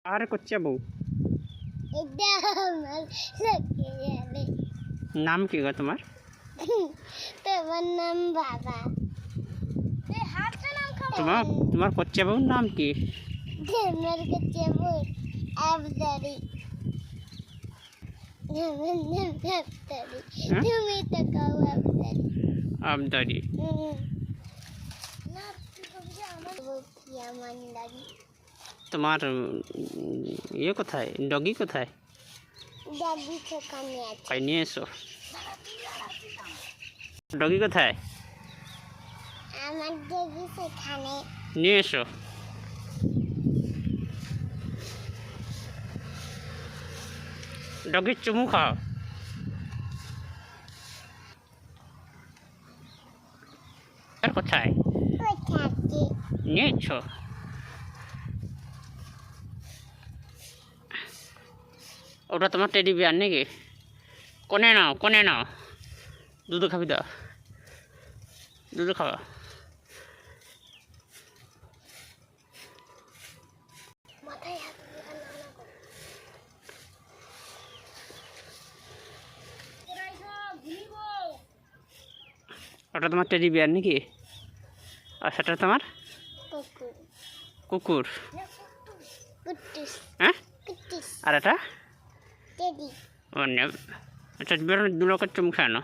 আর করছে বউ নাম কি গো তোমার? তোমার নাম বাবা। তোমার তোমার করছে বউর নাম কি? আমার কাছে বই আবদারি। আমার নাম আবদারি। তুমি তো কাউ আবদারি। আবদারি। তোমার ইয়ে কোথায়? ডগি কোথায়? ডগি সেখানে আছে। কই নিয়ে এসো। ডগি কোথায়? আমার ডগি সেখানে। নিয়ে এসো। ডগির চুমু খাও। আর কোথায়? নিয়ে এসো। ওটা তোমার টেডি বিয়ার নাকি? কোনে নাও দুধ খাবি দাও, দুধ খাওয়া। ওটা তোমার টেডি বিয়ার নাকি? আর সেটা তোমার কুকুর। হ্যাঁ, আর এটা টেডি। এটা দু লোকের চুমু খায় না।